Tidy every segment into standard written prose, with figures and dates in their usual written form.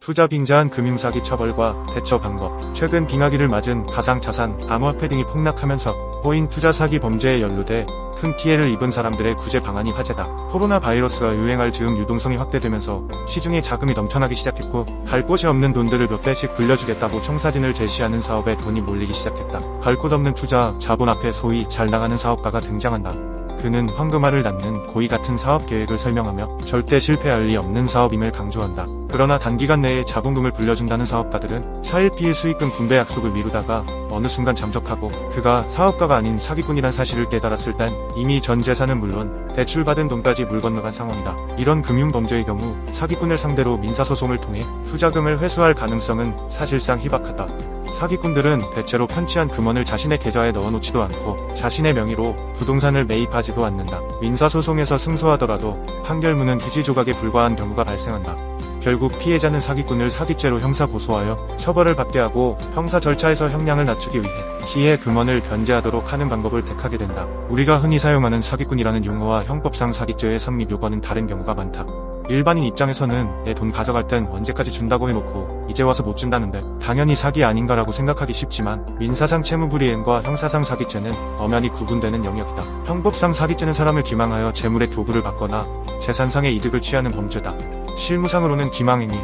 투자 빙자한 금융사기 처벌과 대처 방법. 최근 빙하기를 맞은 가상자산, 암호화폐 등이 폭락하면서 코인 투자 사기 범죄에 연루돼 큰 피해를 입은 사람들의 구제 방안이 화제다. 코로나 바이러스가 유행할 즈음 유동성이 확대되면서 시중에 자금이 넘쳐나기 시작했고 갈 곳이 없는 돈들을 몇 배씩 불려주겠다고 청사진을 제시하는 사업에 돈이 몰리기 시작했다. 갈 곳 없는 투자, 자본 앞에 소위 잘 나가는 사업가가 등장한다. 그는 황금알을 낳는 고의 같은 사업 계획을 설명하며 절대 실패할 리 없는 사업임을 강조한다. 그러나 단기간 내에 자본금을 불려준다는 사업가들은 4일피일 수익금 분배 약속을 미루다가 어느 순간 잠적하고 그가 사업가가 아닌 사기꾼이란 사실을 깨달았을 땐 이미 전 재산은 물론 대출받은 돈까지 물 건너간 상황이다. 이런 금융범죄의 경우 사기꾼을 상대로 민사소송을 통해 투자금을 회수할 가능성은 사실상 희박하다. 사기꾼들은 대체로 편취한 금원을 자신의 계좌에 넣어놓지도 않고 자신의 명의로 부동산을 매입하지도 않는다. 민사소송에서 승소하더라도 판결문은 휴지 조각에 불과한 경우가 발생한다. 결국 피해자는 사기꾼을 사기죄로 형사 고소하여 처벌을 받게 하고 형사 절차에서 형량을 낮추기 위해 피해 금원을 변제하도록 하는 방법을 택하게 된다. 우리가 흔히 사용하는 사기꾼이라는 용어와 형법상 사기죄의 성립 요건은 다른 경우가 많다. 일반인 입장에서는 내 돈 가져갈 땐 언제까지 준다고 해놓고 이제 와서 못 준다는데 당연히 사기 아닌가라고 생각하기 쉽지만 민사상 채무불이행과 형사상 사기죄는 엄연히 구분되는 영역이다. 형법상 사기죄는 사람을 기망하여 재물의 교부를 받거나 재산상의 이득을 취하는 범죄다. 실무상으로는 기망행위,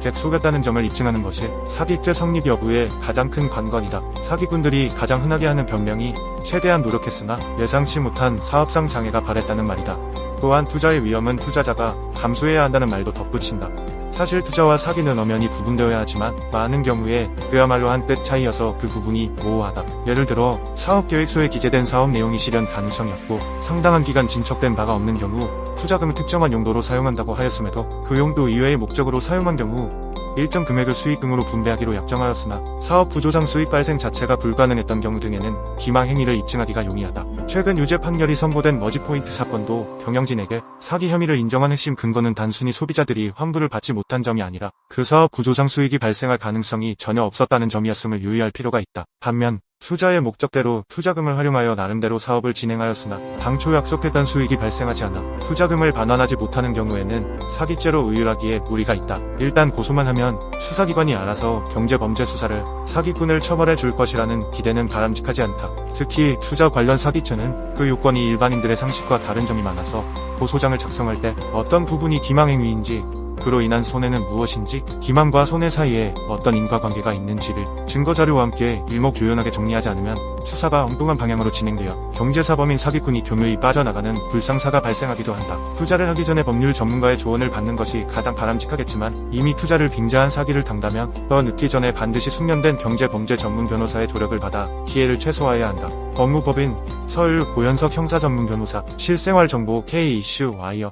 즉 속였다는 점을 입증하는 것이 사기죄 성립 여부의 가장 큰 관건이다. 사기꾼들이 가장 흔하게 하는 변명이 최대한 노력했으나 예상치 못한 사업상 장애가 발했다는 말이다. 또한 투자의 위험은 투자자가 감수해야 한다는 말도 덧붙인다. 사실 투자와 사기는 엄연히 구분되어야 하지만 많은 경우에 그야말로 한 끗 차이여서 그 구분이 모호하다. 예를 들어 사업계획서에 기재된 사업 내용이 실현 가능성이 없고 상당한 기간 진척된 바가 없는 경우 투자금을 특정한 용도로 사용한다고 하였음에도 그 용도 이외의 목적으로 사용한 경우 일정 금액을 수익금으로 분배하기로 약정하였으나 사업 구조상 수익 발생 자체가 불가능했던 경우 등에는 기망 행위를 입증하기가 용이하다. 최근 유죄 판결이 선고된 머지포인트 사건도 경영진에게 사기 혐의를 인정한 핵심 근거는 단순히 소비자들이 환불을 받지 못한 점이 아니라 그 사업 구조상 수익이 발생할 가능성이 전혀 없었다는 점이었음을 유의할 필요가 있다. 반면 투자의 목적대로 투자금을 활용하여 나름대로 사업을 진행하였으나 당초 약속했던 수익이 발생하지 않아 투자금을 반환하지 못하는 경우에는 사기죄로 의율하기에 무리가 있다. 일단 고소만 하면 수사기관이 알아서 경제범죄 수사를 사기꾼을 처벌해 줄 것이라는 기대는 바람직하지 않다. 특히 투자 관련 사기죄는 그 요건이 일반인들의 상식과 다른 점이 많아서 고소장을 작성할 때 어떤 부분이 기망행위인지 그로 인한 손해는 무엇인지, 기망과 손해 사이에 어떤 인과관계가 있는지를 증거자료와 함께 일목요연하게 정리하지 않으면 수사가 엉뚱한 방향으로 진행되어 경제사범인 사기꾼이 교묘히 빠져나가는 불상사가 발생하기도 한다. 투자를 하기 전에 법률 전문가의 조언을 받는 것이 가장 바람직하겠지만 이미 투자를 빙자한 사기를 당다면 더 늦기 전에 반드시 숙련된 경제범죄 전문 변호사의 조력을 받아 피해를 최소화해야 한다. 법무법인 서울 고현석 형사전문변호사, 실생활정보 K 이슈 와이어.